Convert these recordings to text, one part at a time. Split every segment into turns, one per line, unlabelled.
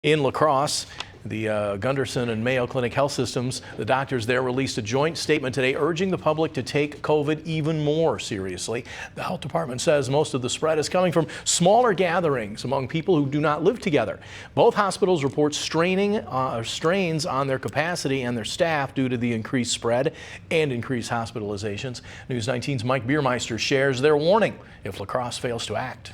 In La Crosse, the Gundersen and Mayo Clinic health systems, the doctors there released a joint statement today urging the public to take COVID even more seriously. The health department says most of the spread is coming from smaller gatherings among people who do not live together. Both hospitals report strains on their capacity and their staff due to the increased spread and increased hospitalizations. News 19's Mike Biermeister shares their warning if La Crosse fails to act.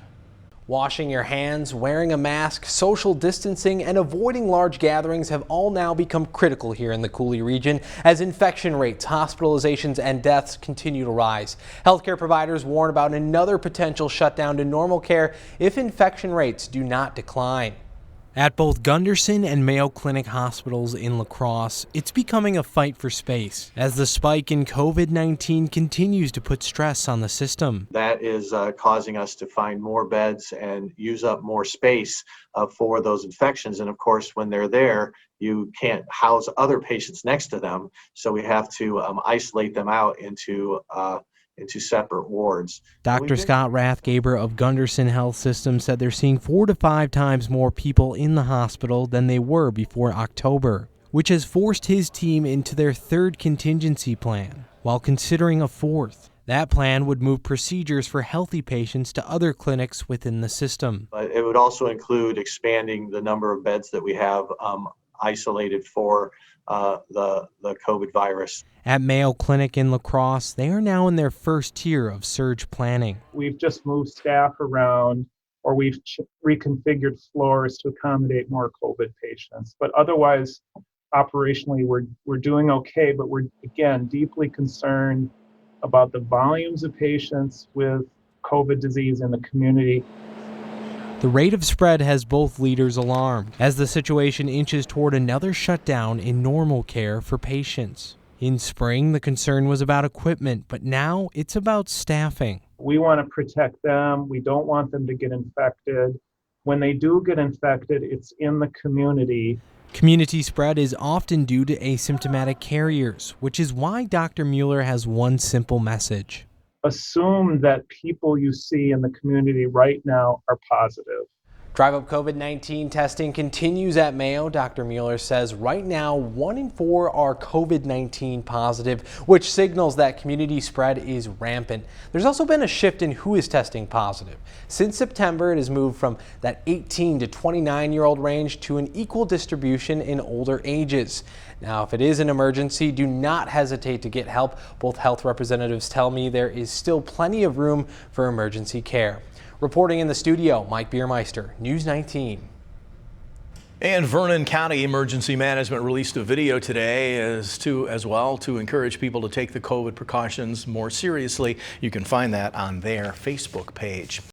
Washing your hands, wearing a mask, social distancing, and avoiding large gatherings have all now become critical here in the Coulee region as infection rates, hospitalizations, and deaths continue to rise. Healthcare providers warn about another potential shutdown to normal care if infection rates do not decline. At both Gundersen and Mayo Clinic hospitals in La Crosse, it's becoming a fight for space as the spike in COVID-19 continues to put stress on the system.
That is causing us to find more beds and use up more space for those infections. And of course, when they're there, you can't house other patients next to them. So we have to isolate them out into separate wards.
Dr. Scott Rathgaber of Gundersen Health System said they're seeing 4 to 5 times more people in the hospital than they were before October, which has forced his team into their third contingency plan, while considering a fourth. That plan would move procedures for healthy patients to other clinics within the system.
But it would also include expanding the number of beds that we have isolated for the COVID virus.
At Mayo Clinic in La Crosse, they are now in their first tier of surge planning.
We've just moved staff around, or we've reconfigured floors to accommodate more COVID patients. But otherwise, operationally, we're doing okay, but we're, again, deeply concerned about the volumes of patients with COVID disease in the community.
The rate of spread has both leaders alarmed as the situation inches toward another shutdown in normal care for patients. In spring, the concern was about equipment, but now it's about staffing.
We want to protect them. We don't want them to get infected. When they do get infected, it's in the community.
Community spread is often due to asymptomatic carriers, which is why Dr. Mueller has one simple message.
Assume that people you see in the community right now are positive.
Drive-up COVID-19 testing continues at Mayo. Dr. Mueller says right now 1 in 4 are COVID-19 positive, which signals that community spread is rampant. There's also been a shift in who is testing positive. Since September, it has moved from that 18 to 29-year-old range to an equal distribution in older ages. Now, if it is an emergency, do not hesitate to get help. Both health representatives tell me there is still plenty of room for emergency care. Reporting in the studio, Mike Biermeister, News 19.
And Vernon County Emergency Management released a video today as well to encourage people to take the COVID precautions more seriously. You can find that on their Facebook page.